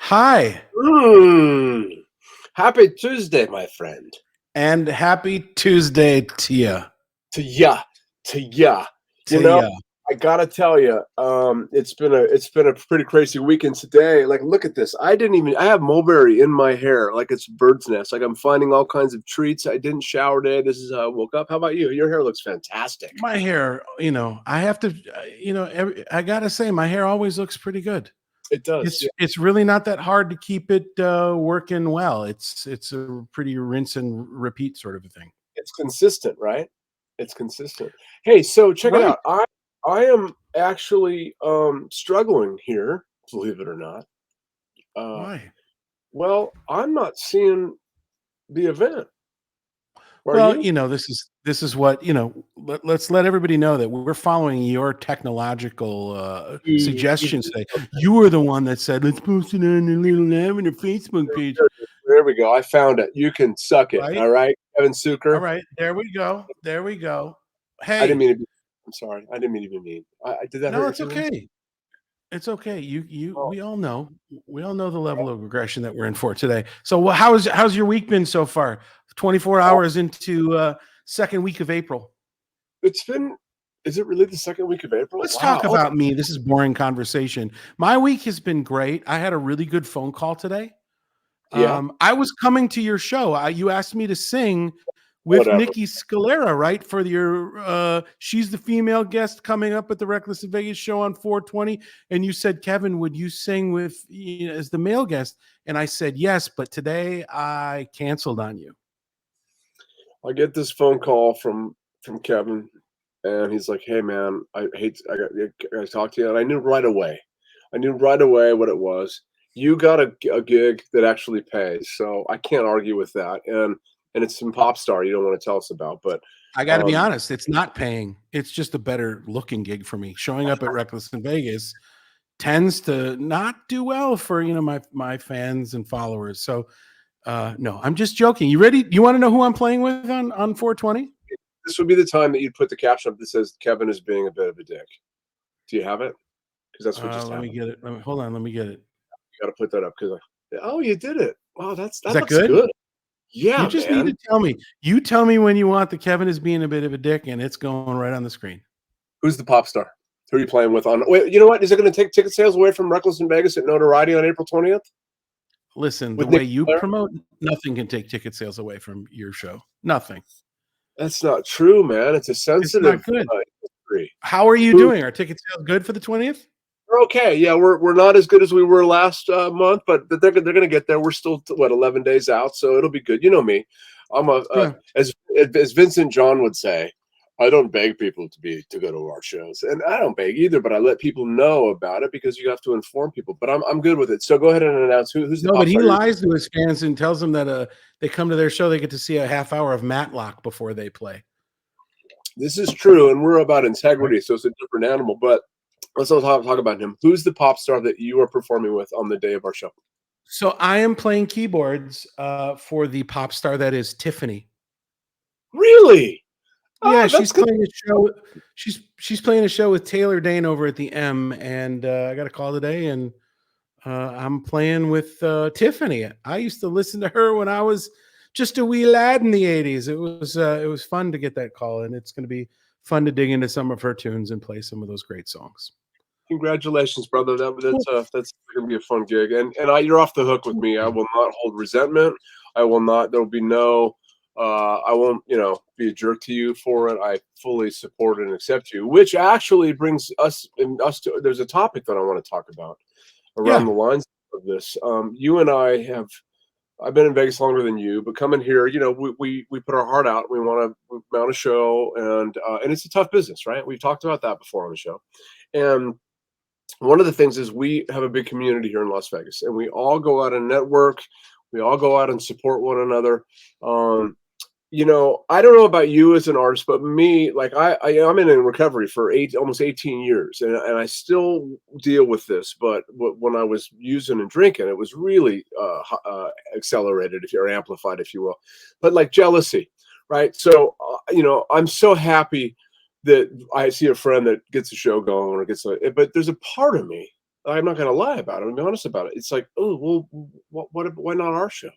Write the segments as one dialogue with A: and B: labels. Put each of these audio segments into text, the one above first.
A: Hi,
B: Mm. Happy Tuesday, my friend.
A: and happy Tuesday to you.
B: To ya, to ya. You
A: To
B: know,
A: you.
B: I gotta tell you, it's been a pretty crazy weekend today. Like, look at this. I have mulberry in my hair, like it's a bird's nest. Like I'm finding all kinds of treats. I didn't shower today. This is how I woke up. How about you? Your hair looks fantastic.
A: My hair, I have to, I gotta say, my hair always looks pretty good.
B: It does.
A: It's
B: Yeah,
A: it's really not that hard to keep it working well. It's a pretty rinse and repeat sort of a thing.
B: it's consistent, right? It's consistent. Hey, so check it
A: Right?
B: out. I am actually struggling here, believe it or not. Uh
A: Why?
B: Well, I'm not seeing the event. Are
A: Well,
B: you?
A: this is what let's let everybody know that we're following your technological suggestions today. You were the one that said let's post it on the Little Lavender Facebook page.
B: There we go. I found it. You can suck it.
A: Right?
B: All right, Kevin
A: All
B: Suker.
A: right, there we go. There we go.
B: I didn't
A: Hey,
B: mean to be. I'm sorry. I didn't mean to be mean. Did that hurt
A: no,
B: your
A: it's
B: feelings?
A: okay. It's okay. You
B: Oh,
A: we all know the level of aggression that we're in for today. So, how's your week been so far? 24
B: oh,
A: hours into second week of April.
B: it's been. Is it really the second week of April?
A: Let's talk
B: Wow.
A: about me. This is boring conversation. My week has been great. I had a really good phone call today.
B: Yeah.
A: I was coming to your show. You asked me to sing with
B: Whatever.
A: Niki Scalera, right? For your she's the female guest coming up at the Reckless in Vegas show on 420. And you said, Kevin, would you sing with as the male guest? And I said yes, but today I canceled on you.
B: I get this phone call from Kevin, and he's like, "Hey, man, I got to talk to you." And I knew right away. I knew right away what it was. You got a gig that actually pays, so I can't argue with that. And it's some pop star you don't want to tell us about, but
A: I got to be
B: um,
A: honest, it's not paying. It's just a better looking gig for me. Showing up at Reckless in Vegas tends to not do well for my fans and followers. So no, I'm just joking. You ready? You want to know who I'm playing with on 420?
B: this would be the time that you'd put the caption up that says Kevin is being a bit of a dick. Do you have it? Because that's what just
A: Let me
B: happened.
A: get it. Hold on. Let me get it.
B: You got to put that up because oh, you did it. Wow,
A: Is
B: that
A: that
B: looks
A: good?
B: good.
A: You
B: Yeah,
A: just need
B: man.
A: to tell me. You tell me when you want the Kevin is being a bit of a dick, and it's going right on the screen.
B: Who's the pop star? Who are you playing with on? Wait, you know what? Is it going to take ticket sales away from Reckless in Vegas at Notoriety on April 20th
A: Listen, the
B: with
A: way
B: Niki
A: you
B: Scalera?
A: promote, nothing can take ticket sales away from your show. Nothing.
B: That's not true, man. It's a
A: It's not
B: sensitive
A: good.
B: industry.
A: How are you
B: Who?
A: doing? Are ticket sales good for the 20th?
B: We're okay. Yeah, we're not as good as we were last month, but they're going to get there. We're still 11 days out, so it'll be good. You know me. I'm a
A: Yeah.
B: as Vincent John would say, I don't beg people to go to our shows, and I don't beg either, but I let people know about it because you have to inform people. But I'm good with it. So go ahead and announce who's the
A: No,
B: pop
A: but he
B: star.
A: lies to his fans and tells them that they come to their show, they get to see a half hour of Matlock before they play.
B: This is true, and we're about
A: Right.
B: integrity, so it's a different animal. But let's not talk about him. Who's the pop star that you are performing with on the day of our show?
A: So I am playing keyboards for the pop star that is Tiffany.
B: Really?
A: Yeah,
B: Oh,
A: she's
B: that's good.
A: playing a show. She's playing a show with Taylor Dane over at the M, and I got a call today, and I'm playing with Tiffany. I used to listen to her when I was just a wee lad in the '80s. It was fun to get that call, and it's going to be fun to dig into some of her tunes and play some of those great songs.
B: Congratulations, brother.
A: Cool.
B: That's gonna be a fun gig. You're off the hook with me. I will not hold resentment. I will not. There will be no. I won't, be a jerk to you for it. I fully support and accept you, which actually brings us to. There's a topic that I want to talk about around
A: Yeah,
B: the lines of this. You and I have. I've been in Vegas longer than you, but coming here, we put our heart out. We want to mount a show, and it's a tough business, right? We've talked about that before on the show, and one of the things is we have a big community here in Las Vegas, and we all go out and network. We all go out and support one another. Um, I don't know about you as an artist, but me, like I'm in recovery for almost 18 years, and I still deal with this. But when I was using and drinking, it was really accelerated, if you're amplified, if you will. But like jealousy, right? So I'm so happy that I see a friend that gets a show going or but there's a part of me I'm not going to lie about it. I'm be honest about it. It's like, oh, well, why not our show?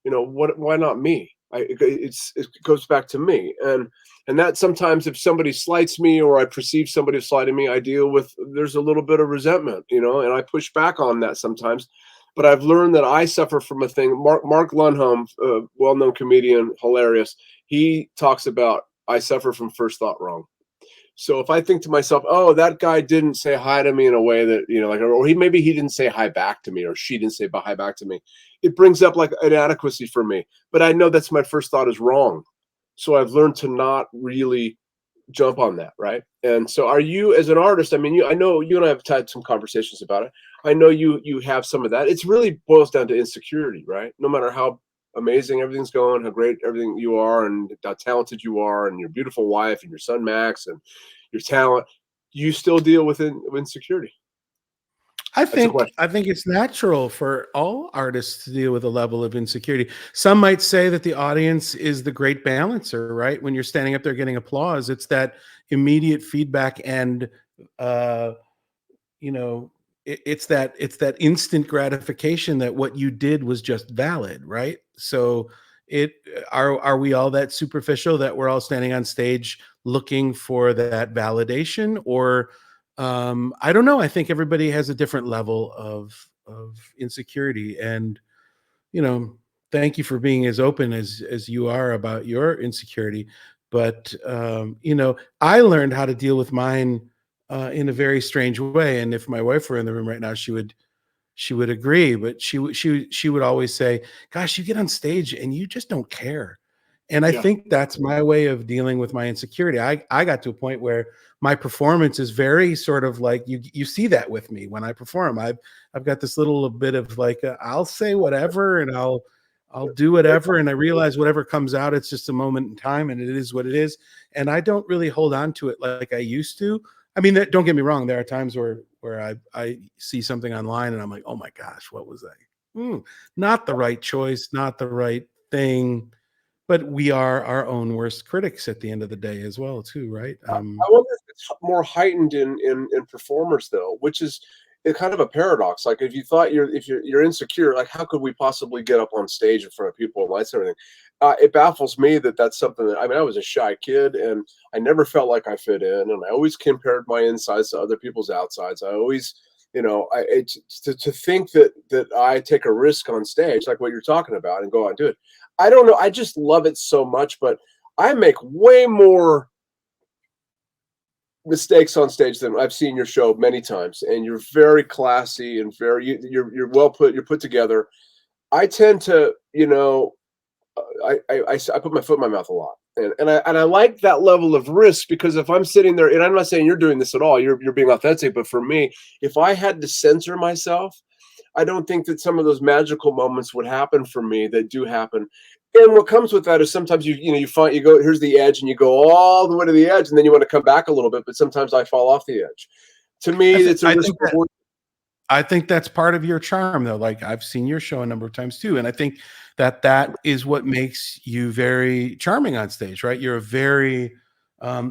B: Why not me? It goes back to me, and that sometimes if somebody slights me or I perceive somebody slighting me, I deal with there's a little bit of resentment, and I push back on that sometimes. But I've learned that I suffer from a thing. Mark Lundholm, well-known comedian, hilarious. He talks about I suffer from first thought wrong. So if I think to myself, oh, that guy didn't say hi to me in a way that, like, or maybe he didn't say hi back to me, or she didn't say hi back to me, it brings up like inadequacy for me. But I know that's my first thought is wrong. So I've learned to not really jump on that, right? And so are you as an artist, I mean, I know you and I have had some conversations about it. I know you have some of that. It's really boils down to insecurity, right? No matter how amazing everything's going, how great everything you are, and how talented you are, and your beautiful wife and your son Max and your talent, you still deal with insecurity.
A: I
B: That's a
A: think
B: question.
A: I think it's natural for all artists to deal with a level of insecurity. Some might say that the audience is the great balancer, right? When you're standing up there getting applause, it's that immediate feedback and uh, you know, it's that instant gratification that what you did was just valid, right? So it are we all that superficial that we're all standing on stage looking for that validation, or I don't know. I think everybody has a different level of insecurity, and you know, thank you for being as open as you are about your insecurity. But I learned how to deal with mine in a very strange way. And if my wife were in the room right now, she would agree. But she would always say, "Gosh, you get on stage and you just don't care." And I
B: Yeah.
A: think that's my way of dealing with my insecurity. I got to a point where my performance is very sort of like you see that with me when I perform. I've got this little bit of like I'll say whatever and I'll do whatever, and I realize whatever comes out, it's just a moment in time, and it is what it is. And I don't really hold on to it like I used to. I mean, don't get me wrong. There are times where I see something online and I'm like, oh my gosh, what was that? Not the right choice, not the right thing. But we are our own worst critics at the end of the day as well, too, right?
B: I wonder if it's more heightened in performers though, which is kind of a paradox. Like if you thought you're insecure, like how could we possibly get up on stage in front of people and lights and everything? It baffles me that that's something that I mean I was a shy kid and I never felt like I fit in, and I always compared my insides to other people's outsides. I always to think that I take a risk on stage like what you're talking about and go out and do it. I don't know. I just love it so much, but I make way more mistakes on stage than I've seen your show many times, and you're very classy and you're well put. You're put together. I tend to, I put my foot in my mouth a lot, and I like that level of risk because if I'm sitting there, and I'm not saying you're doing this at all, you're being authentic, but for me, if I had to censor myself, I don't think that some of those magical moments would happen for me that do happen. And what comes with that is sometimes you go, here's the edge, and you go all the way to the edge, and then you want to come back a little bit, but sometimes I fall off the edge. To me,
A: I think
B: it's a
A: I
B: risk
A: think that
B: reward.
A: I think that's part of your charm, though. Like I've seen your show a number of times too, and I think that is what makes you very charming on stage, right? You're a very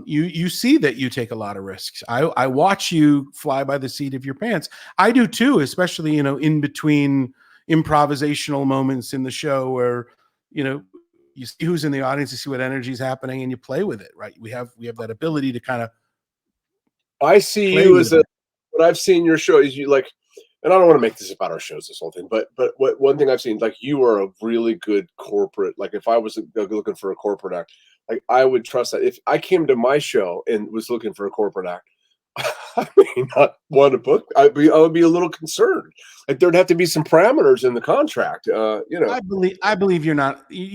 A: you see that you take a lot of risks. I watch you fly by the seat of your pants. I do too, especially in between improvisational moments in the show where you know you see who's in the audience, you see what energy is happening, and you play with it, right? We have that ability to kind of
B: I see
A: play
B: you as
A: with
B: a
A: it.
B: what I've seen your show is you like, and I don't want to make this about our shows, this whole thing, but what one thing I've seen, like you are a really good corporate. Like if I was looking for a corporate act, like I would trust that. If I came to my show and was looking for a corporate act, I may not want to book. I would be a little concerned. Like there'd have to be some parameters in the contract.
A: I believe you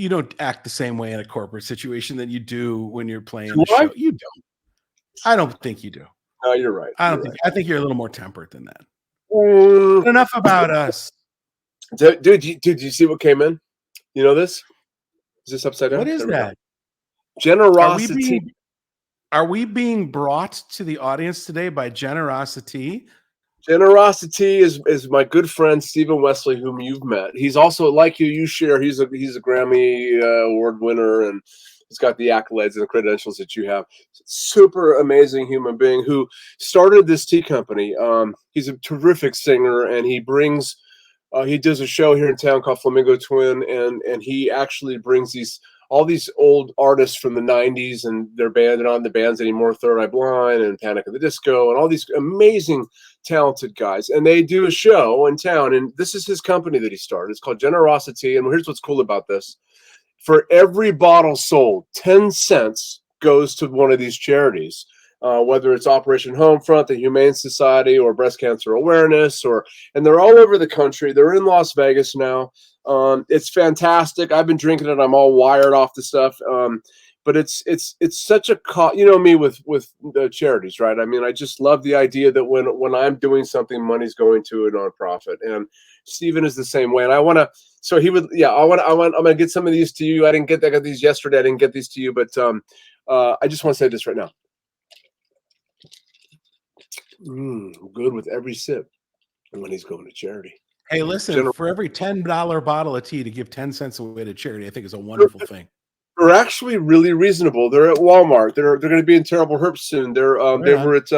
A: don't act the same way in a corporate situation that you do when you're playing
B: Do
A: a
B: I?
A: show. You don't. I don't think you do.
B: No, you're right.
A: I don't
B: You're
A: think
B: right.
A: I think you're a little more tempered than that.
B: Mm,
A: But enough about us.
B: dude, you see what came in? You know this? Is this upside
A: What
B: down?
A: is
B: There we go.
A: that? Are we
B: Generosity.
A: being are we being brought to the audience today by generosity?
B: Generosity is my good friend Stephen Wesley, whom you've met. He's also like you. You share. He's a Grammy award winner and has got the accolades and the credentials that you have. Super amazing human being who started this tea company. He's a terrific singer, and he brings he does a show here in town called Flamingo Twin, and he actually brings all these old artists from the 90s, and they're not on the bands anymore, Third Eye Blind and Panic at the Disco, and all these amazing, talented guys. And they do a show in town, and this is his company that he started. It's called Generosity, and here's what's cool about this. For every bottle sold, 10 cents goes to one of these charities. Whether it's Operation Homefront, the Humane Society, or Breast Cancer Awareness, and they're all over the country. They're in Las Vegas now. It's fantastic. I've been drinking it. I'm all wired off the stuff. But it's such a you know me with the charities, right? I mean, I just love the idea that when I'm doing something, money's going to a nonprofit. And Stephen is the same way. And I want to. So he would. Yeah, I'm gonna get some of these to you. I got these yesterday. I didn't get these to you, but I just want to say this right now. Good with every sip, and when he's going to charity.
A: Hey, listen, for every $10 bottle of tea to give 10 cents away to charity, I think is a wonderful thing.
B: They're actually really reasonable. They're at Walmart. They're going to be in Terrible Herbs soon. They were at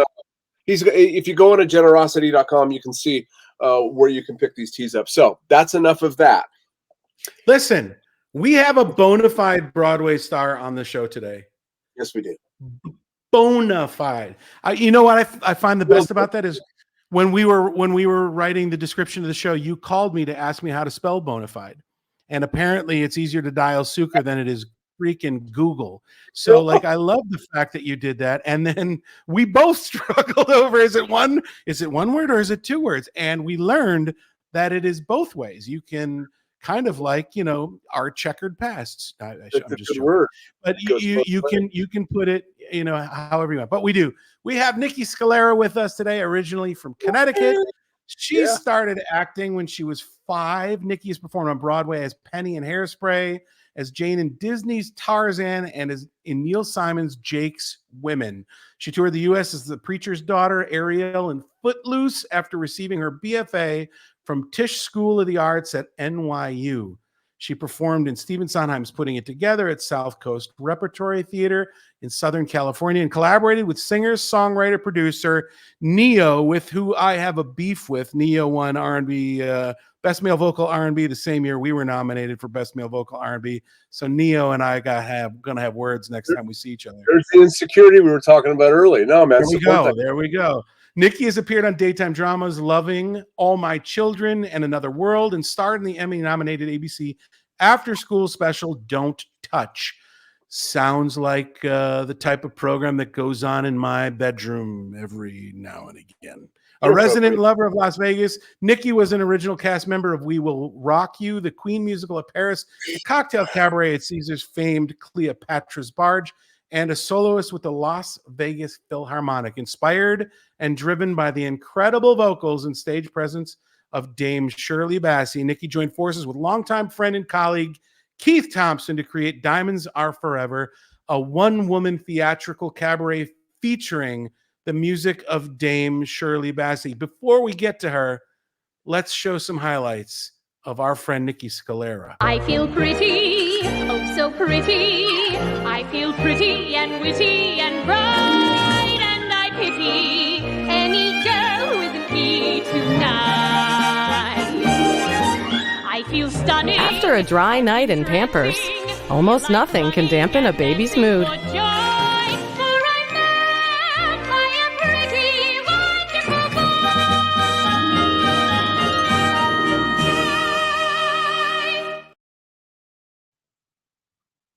B: if you go on to generosity.com, you can see where you can pick these teas up. So that's enough of that.
A: Listen, we have a bona fide Broadway star on the show today.
B: Yes, we do.
A: Bona fide. You know what I find the best about that is when we were writing the description of the show, you called me to ask me how to spell bona fide, and apparently it's easier to dial Sucre than it is freaking Google. So like, I love the fact that you did that, and then we both struggled over is it one word or is it two words, and we learned that it is both ways. You can kind of like, you know, our checkered pasts. I'm just joking. Word. But you can put it, you know, however you want. But we have Niki Scalera with us today, originally from Connecticut. She started acting when she was 5. Niki has performed on Broadway as Penny in Hairspray, as Jane in Disney's Tarzan, and as in Neil Simon's Jake's Women. She toured the U.S. as the preacher's daughter, Ariel, in Footloose, after receiving her BFA from Tisch School of the Arts at NYU. She performed in Stephen Sondheim's Putting It Together at South Coast Repertory Theater in Southern California, and collaborated with singer, songwriter, producer Neo, with who I have a beef with. Neo won R&B Best Male Vocal R&B the same year we were nominated for Best Male Vocal R&B. So Neo and I gonna have words next time we see each other.
B: There's the insecurity we were talking about earlier. No, man.
A: There we go. Niki has appeared on daytime dramas Loving, All My Children, and Another World, and starred in the Emmy-nominated ABC after-school special Don't Touch. Sounds like the type of program that goes on in my bedroom every now and again. A resident lover of Las Vegas, Niki was an original cast member of We Will Rock You, the Queen musical at Paris, a cocktail cabaret at Caesar's famed Cleopatra's Barge, and a soloist with the Las Vegas Philharmonic, inspired and driven by the incredible vocals and stage presence of Dame Shirley Bassey. Niki joined forces with longtime friend and colleague Keith Thompson to create Diamonds Are Forever, a one-woman theatrical cabaret featuring the music of Dame Shirley Bassey. Before we get to her, let's show some highlights of our friend Niki Scalera.
C: I feel pretty, oh so pretty. I feel pretty and witty and bright, and I pity any girl who isn't me tonight. I feel stunning.
D: After a dry night in Pampers, almost nothing can dampen a baby's mood.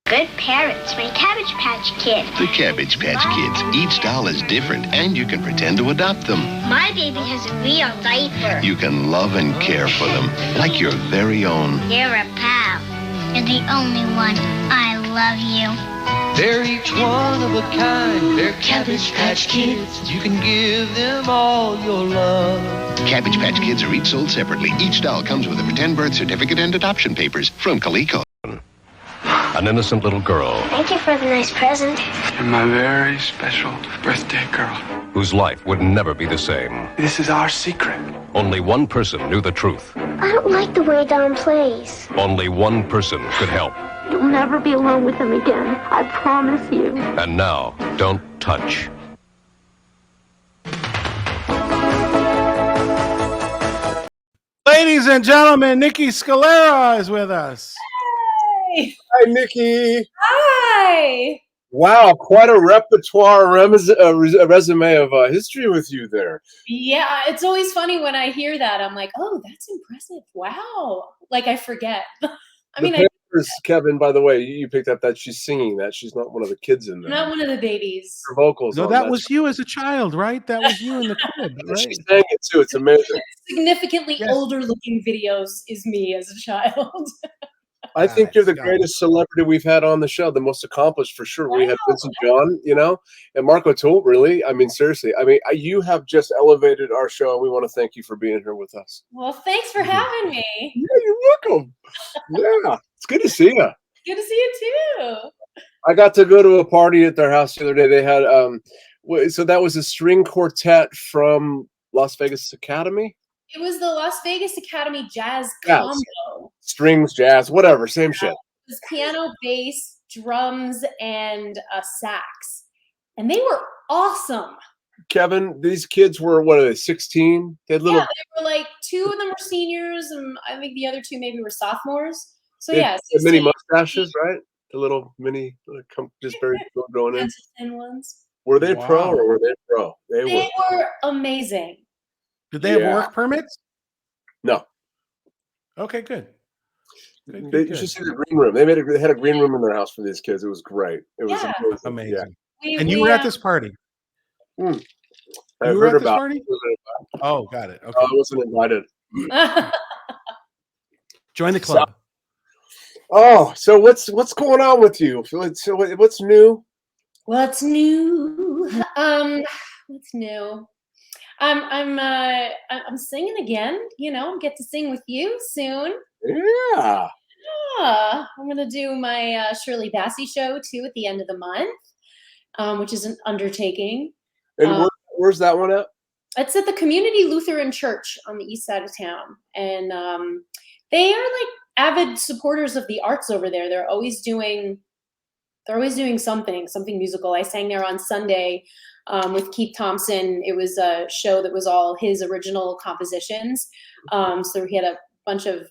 E: Good parents make Cabbage Patch Kids.
F: The Cabbage Patch Kids. Each doll is different, and you can pretend to adopt them.
E: My baby has a real diaper.
F: You can love and care for them, like your very own.
E: You're a pal. You're the only one. I love you.
G: They're each one of a kind. They're Cabbage Patch Kids. You can give them all your love.
F: Cabbage Patch Kids are each sold separately. Each doll comes with a pretend birth certificate and adoption papers from Coleco.
H: An innocent little girl.
E: Thank you for the nice present.
I: You're my very special birthday girl.
H: Whose life would never be the same.
I: This is our secret.
H: Only one person knew the truth.
E: I don't like the way Don plays.
H: Only one person could help.
C: You'll never be alone with him again. I promise you.
H: And now, don't touch.
A: Ladies and gentlemen, Niki Scalera is with us.
J: Hey.
B: Hi, Nikki.
J: Hi.
B: Wow, quite a repertoire resume of history with you there.
J: Yeah, it's always funny when I hear that. I'm like, oh, that's impressive. Wow. Like I forget. I mean,
B: Kevin, by the way, you picked up that she's singing that. She's not one of the kids in there.
J: I'm not one of the babies.
B: Her vocals.
A: No, that was you as a child, right? That was you in the crib, right?
B: She sang it too. It's amazing.
J: Significantly older looking videos is me as a child.
B: I think you're the greatest celebrity we've had on the show, the most accomplished for sure. We had Vincent John, and Marco Toole, really. I mean, seriously. I mean, you have just elevated our show, and we want to thank you for being here with us.
J: Well, thanks for having me.
B: Yeah, you're welcome. Yeah, it's good to see you.
J: Good to see you too.
B: I got to go to a party at their house the other day. They had, so that was a string quartet from Las Vegas Academy?
J: It was the Las Vegas Academy Jazz Combo.
B: Strings, jazz, whatever, same shit.
J: It was piano, bass, drums, and a sax. And they were awesome.
B: Kevin, these kids were, what are they, 16? They had little.
J: Yeah, they were like, 2 of them were seniors, and I think the other 2 maybe were sophomores. So
B: They
J: yeah.
B: had mini mustaches, right? The little mini, just very going in.
J: Thin ones.
B: Were they pro or were they pro?
J: They were amazing.
A: Did they have work permits?
B: No.
A: Okay, good.
B: You should see the green room. They had a green room in their house for these kids. It was great. It was
A: amazing.
B: Yeah.
A: And you were at this party.
B: I
A: you were
B: heard
A: at this
B: about
A: party? Oh, got it. Okay.
B: I wasn't invited.
A: Join the club.
B: So what's going on with you? So what's new?
J: What's new? What's new? I'm singing again. Get to sing with you soon.
B: Yeah.
J: I'm gonna do my Shirley Bassey show too at the end of the month, which is an undertaking.
B: And where's that one at?
J: It's at the Community Lutheran Church on the east side of town, and they are like avid supporters of the arts over there. They're always doing something musical. I sang there on Sunday with Keith Thompson. It was a show that was all his original compositions. So he had a bunch of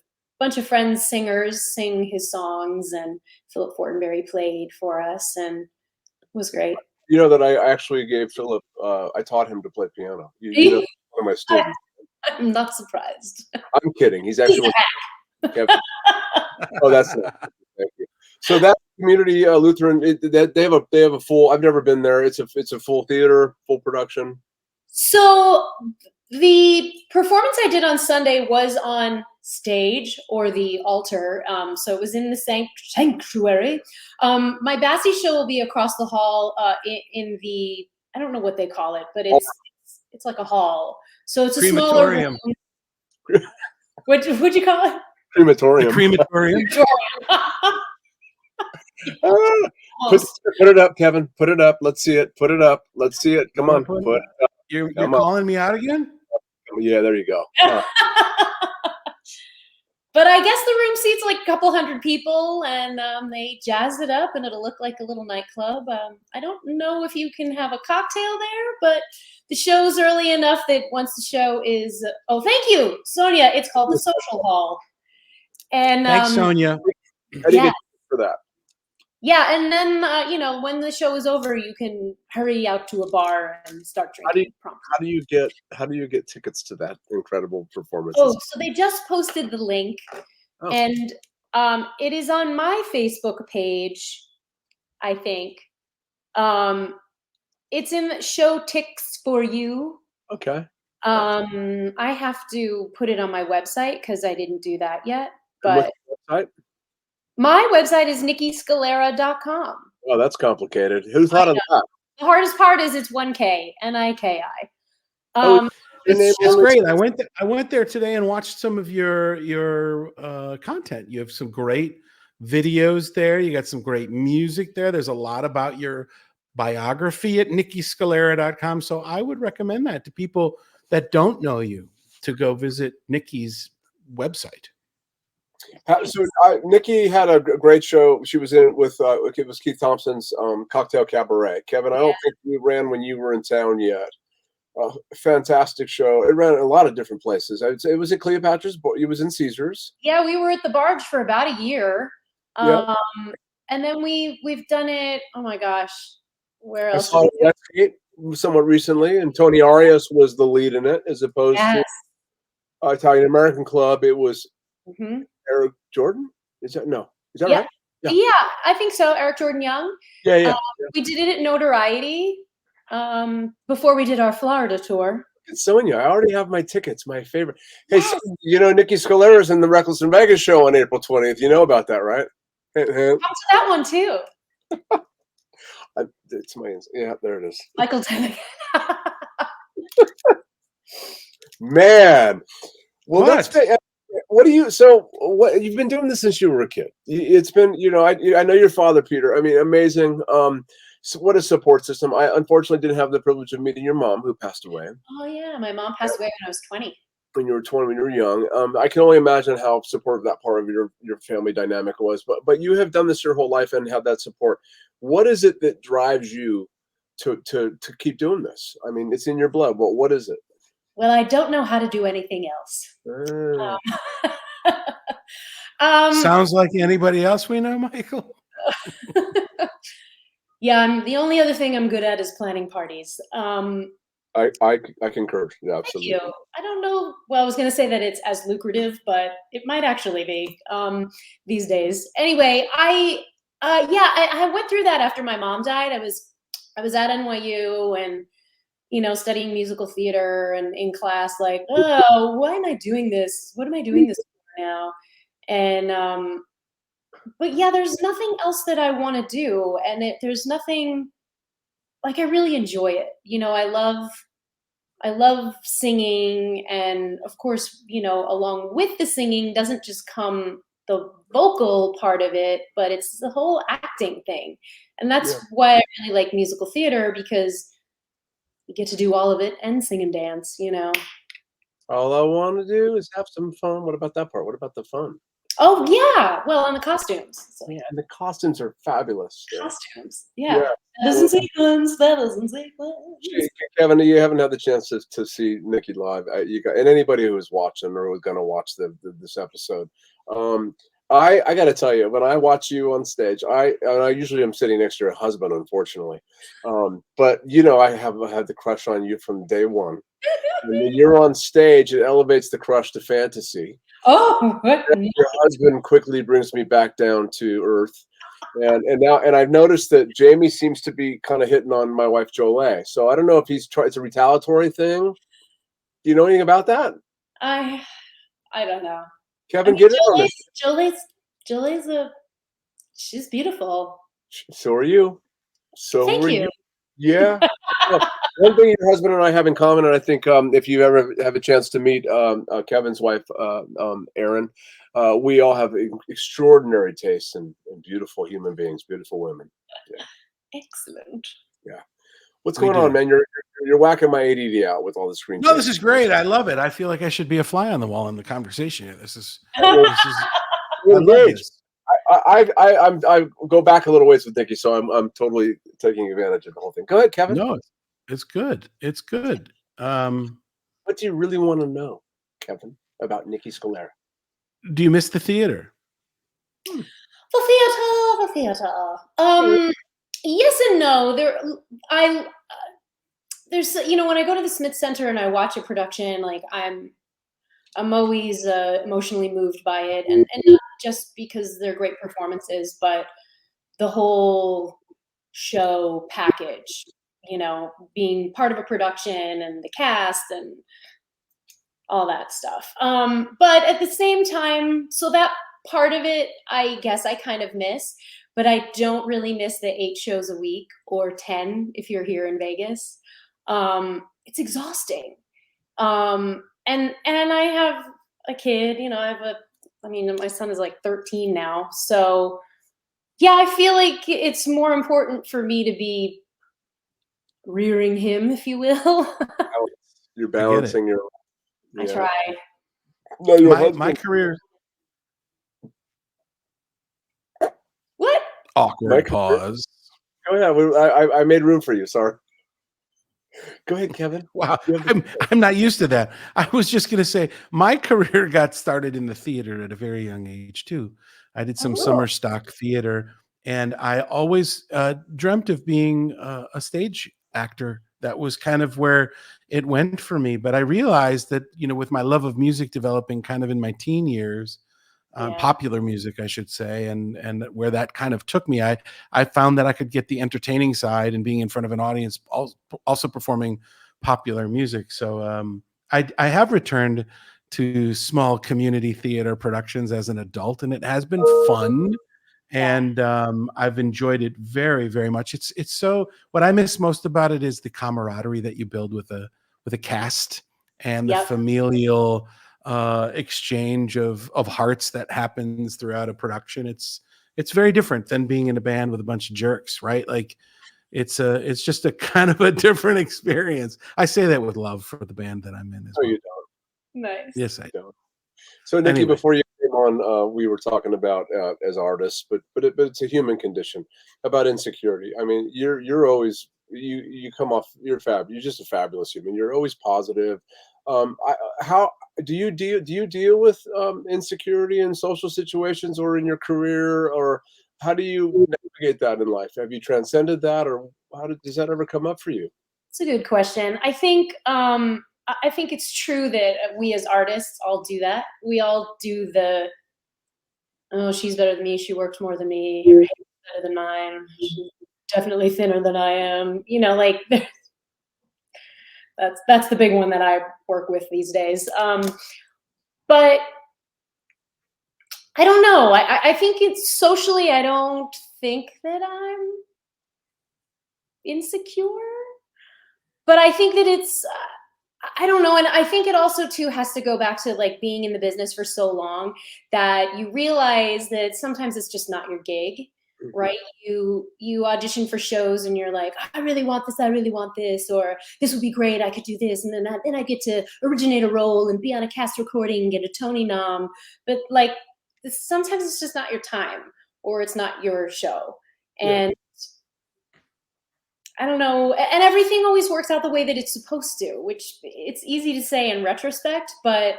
J: friends singers sing his songs, and Philip Fortenberry played for us, and it was great.
B: You know that I actually gave Philip. I taught him to play piano. You know, one of my students.
J: I'm not surprised.
B: I'm kidding. He's actually. Oh, that's it. Thank you. So that Community Lutheran, they have a full. I've never been there. It's a full theater, full production.
J: So the performance I did on Sunday was on stage, or the altar. So it was in the sanctuary. My Bassey show will be across the hall in the, I don't know what they call it, but it's like a hall. So it's a smaller room. What'd you call it?
B: Crematorium.
A: Crematorium.
B: Put it up, Kevin. Put it up. Let's see it. Put it up. Let's see it. Come on. Put it up.
A: You're calling me out again?
B: Yeah, there you go.
J: But I guess the room seats like a couple hundred people, and they jazz it up, and it'll look like a little nightclub. I don't know if you can have a cocktail there, but the show's early enough that once the show is, oh, thank you, Sonia. It's called the Social Hall. And
A: thanks, Sonia.
B: How do you get for that?
J: Yeah, and then when the show is over, you can hurry out to a bar and start drinking.
B: How do you get tickets to that incredible performance?
J: Oh, so they just posted the link, and it is on my Facebook page, I think. It's in Show Ticks for You.
B: Okay.
J: I have to put it on my website because I didn't do that yet. But
B: website?
J: My website is nikiscalera.com.
B: Oh, that's complicated. Who thought of that?
J: The hardest part is it's 1K, Niki.
A: It's great. I went there today and watched some of your content. You have some great videos there. You got some great music there. There's a lot about your biography at nikiscalera.com. So I would recommend that to people that don't know you, to go visit Niki's website.
B: So Nikki had a great show. She was in with it was Keith Thompson's Cocktail Cabaret. Kevin, I don't think we ran when you were in town yet. Fantastic show. It ran in a lot of different places. I would say it was at Cleopatra's. It was in Caesars.
J: Yeah, we were at the Barge for about a year.
B: Yep.
J: And then we've done it. Oh my gosh, where
B: I
J: else?
B: saw it at Westgate somewhat recently, and Tony Arias was the lead in it, as opposed to Italian American Club. It was Eric Jordan. Is that right?
J: Yeah, I think so. Eric Jordan Young.
B: Yeah.
J: We did it at Notoriety before we did our Florida tour.
B: Sonia, I already have my tickets. My favorite. Hey, so, Niki Scalera is in the Reckless in Vegas show on April 20th. You know about that, right?
J: Come to that one too.
B: It's my there it is.
J: Michael Taylor.
B: Man, well, that's what do you? So, what you've been doing this since you were a kid? It's been, I know your father, Peter. I mean, amazing. So what a support system. I unfortunately didn't have the privilege of meeting your mom, who passed away.
J: Oh yeah, my mom passed away when I was 20.
B: When you were 20, when you were young. I can only imagine how supportive that part of your family dynamic was. But you have done this your whole life and had that support. What is it that drives you to keep doing this? I mean, it's in your blood. Well, what is it?
J: Well, I don't know how to do anything else.
A: Sounds like anybody else we know, Michael.
J: Yeah, the only other thing I'm good at is planning parties.
B: I concur. Yeah, absolutely.
J: Thank you. I don't know. Well, I was going to say that it's as lucrative, but it might actually be these days. Anyway, I went through that after my mom died. I was at NYU and studying musical theater and in class, like, oh, why am I doing this? What am I doing this for now? And but yeah, there's nothing else that I want to do, and there's nothing, like, I really enjoy it. I love singing, and of course, along with the singing doesn't just come the vocal part of it, but it's the whole acting thing. And that's why I really like musical theater, because you get to do all of it and sing and dance,
B: All I want to do is have some fun. What about that part? What about the fun?
J: Oh yeah, well, and the costumes. So.
B: Yeah, and the costumes are fabulous.
J: Costumes, yeah. That doesn't sequence.
B: Kevin, you haven't had the chance to see Nikki live. And anybody who is watching or who's going to watch this episode, I got to tell you, when I watch you on stage, I usually am sitting next to your husband, unfortunately, but I have had the crush on you from day one. And when you're on stage, it elevates the crush to fantasy.
J: Oh,
B: your husband quickly brings me back down to earth, and I've noticed that Jamie seems to be kind of hitting on my wife Jolie. So I don't know if it's a retaliatory thing. Do you know anything about that?
J: I don't know.
B: Kevin, get it on me.
J: Jolie's she's beautiful.
B: So are you. So
J: Thank
B: are
J: you.
B: you. Yeah. One thing your husband and I have in common, and I think if you ever have a chance to meet Kevin's wife, Erin, we all have extraordinary tastes and beautiful human beings, beautiful women. Yeah.
J: Excellent.
B: Yeah. What's going on, man? You're whacking my ADD out with all the screen.
A: No, this is great. I love it. I feel like I should be a fly on the wall in the conversation here. This is I love this.
B: I go back a little ways with Nikki, so I'm totally taking advantage of the whole thing. Go ahead, Kevin.
A: No, it's good. It's good.
B: What do you really want to know, Kevin, about Niki Scalera?
A: Do you miss the theater?
J: The theater. Yes and no. There's when I go to the Smith Center and I watch a production, like I'm always emotionally moved by it, and not just because they're great performances, but the whole show package. Being part of a production and the cast and all that stuff. But at the same time, so that part of it, I guess I kind of miss, but I don't really miss the 8 shows a week or 10 if you're here in Vegas. It's exhausting. And I have a kid, my son is like 13 now. So yeah, I feel like it's more important for me to be rearing him, if you will.
B: You're balancing your.
J: I try.
B: No,
A: my career. Awkward pause.
B: Go ahead. I made room for you. Sorry. Go ahead, Kevin.
A: Wow, I'm not used to that. I was just going to say my career got started in the theater at a very young age too. I did some summer stock theater, and I always dreamt of being a stage actor. That was kind of where it went for me. But I realized that, with my love of music developing kind of in my teen years, popular music, I should say, and where that kind of took me, I found that I could get the entertaining side and being in front of an audience, also performing popular music. So I have returned to small community theater productions as an adult, and it has been fun. And I've enjoyed it very, very much. It's so, what I miss most about it is the camaraderie that you build with a cast, and the familial exchange of hearts that happens throughout a production. It's very different than being in a band with a bunch of jerks, right? Like it's just a kind of a different experience. I say that with love for the band that I'm in as well.
B: You don't.
J: Nice.
A: Yes, I
B: don't. So Niki, before you came on, we were talking about as artists, but it's a human condition, about insecurity. I mean, you're always you come off, you're just a fabulous human. You're always positive. How do you deal with insecurity in social situations or in your career, or how do you navigate that in life? Have you transcended that, or does that ever come up for you?
J: It's a good question. I think it's true that we as artists all do that. We all do oh, she's better than me, she works more than me, her hair's better than mine, she's definitely thinner than I am. Like that's the big one that I work with these days. But I don't know. I think it's socially, I don't think that I'm insecure, but I think that it's, I don't know. And I think it also too has to go back to like being in the business for so long that you realize that sometimes it's just not your gig, right? You audition for shows and you're like, I really want this, or this would be great, I could do this, and then I get to originate a role and be on a cast recording and get a Tony nom. But like sometimes it's just not your time, or it's not your show. And I don't know, and everything always works out the way that it's supposed to, which it's easy to say in retrospect, but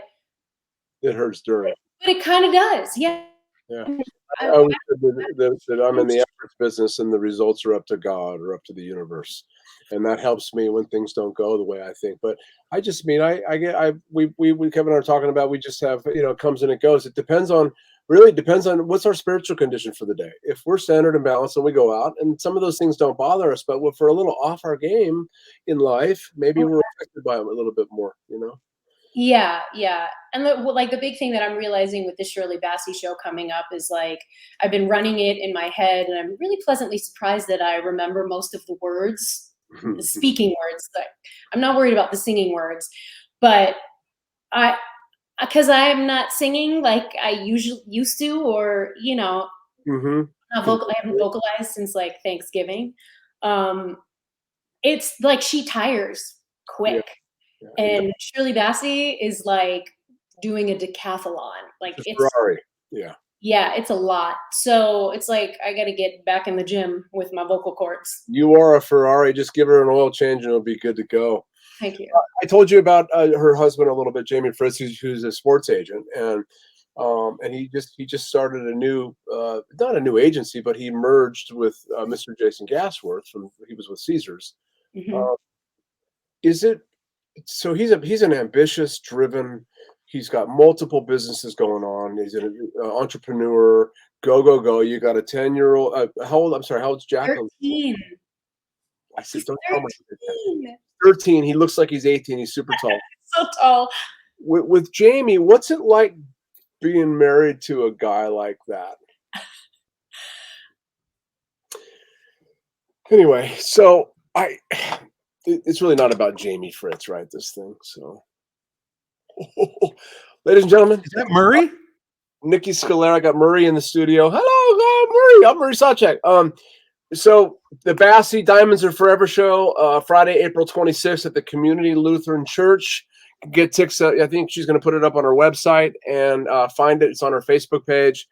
B: it hurts during.
J: But it kind of does, yeah.
B: I always said that I'm in the efforts business, and the results are up to God or up to the universe, and that helps me when things don't go the way I think. But I just mean we Kevin and I are talking about, we just have, it comes and it goes. It really depends on what's our spiritual condition for the day. If we're centered and balanced and we go out, and some of those things don't bother us, but if we're a little off our game in life, maybe we're affected by them a little bit more,
J: Yeah. And the big thing that I'm realizing with the Shirley Bassey show coming up is like, I've been running it in my head, and I'm really pleasantly surprised that I remember most of the words, the speaking words. I'm not worried about the singing words, but because I'm not singing like I usually used to, or I haven't vocalized since like Thanksgiving. It's like she tires quick. And Shirley Bassey is like doing a decathlon. Like it's
B: Ferrari.
J: Yeah, it's a lot. So it's like I got to get back in the gym with my vocal cords.
B: You are a Ferrari. Just give her an oil change and it'll be good to go.
J: Thank you.
B: I told you about her husband a little bit, Jamie Fritz, who's a sports agent, and he just started a new, not a new agency, but he merged with Mr. Jason Gasworth he was with Caesars. So he's an ambitious, driven. He's got multiple businesses going on. He's an entrepreneur. Go. You got a 10-year-old. How old's Jacqueline?
J: 13.
B: I said, don't tell me. 13. He looks like he's 18. He's super tall.
J: So tall.
B: With Jamie, what's it like being married to a guy like that? Anyway, so it's really not about Jamie Fritz, right? This thing. So, ladies and gentlemen,
A: is that Murray?
B: Niki Scalera. Got Murray in the studio. Hello, Murray. I'm Murray Sawcheck. So the Bassey Diamonds Are Forever show, Friday, April 26th at the Community Lutheran Church. Get tickets. I think she's going to put it up on her website and find it. It's on her Facebook page.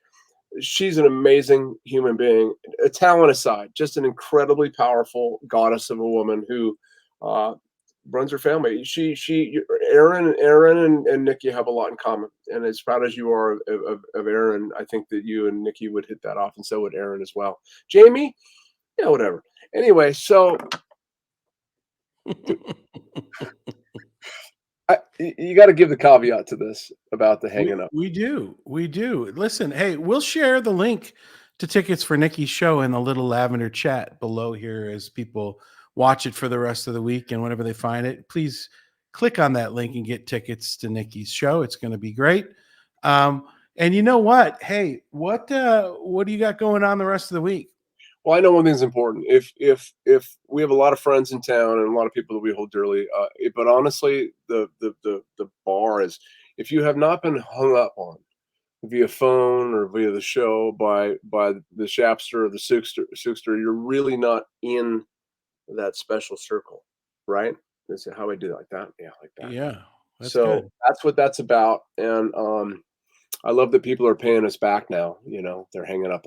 B: she's an amazing human being. Talent aside, just an incredibly powerful goddess of a woman who runs her family. Aaron and Nikki have a lot in common. And as proud as you are of Aaron, I think that you and Nikki would hit that off, and so would Aaron as well. Jamie, yeah, whatever. Anyway, so you got to give the caveat to this about the hanging up.
A: We do. Listen, hey, we'll share the link to tickets for Niki's show in the Little Lavender chat below here as people watch it for the rest of the week. And whenever they find it, please click on that link and get tickets to Niki's show. It's going to be great. And you know what? Hey, what do you got going on the rest of the week?
B: Well, I know one thing's important. If we have a lot of friends in town and a lot of people that we hold dearly, but honestly, the bar is, if you have not been hung up on via phone or via the show by the Shapster or the Sookster, you're really not in that special circle, right? Is it how I do it, like that? Yeah, like that.
A: Yeah, that's
B: so
A: good.
B: That's what that's about. And I love that people are paying us back now. They're hanging up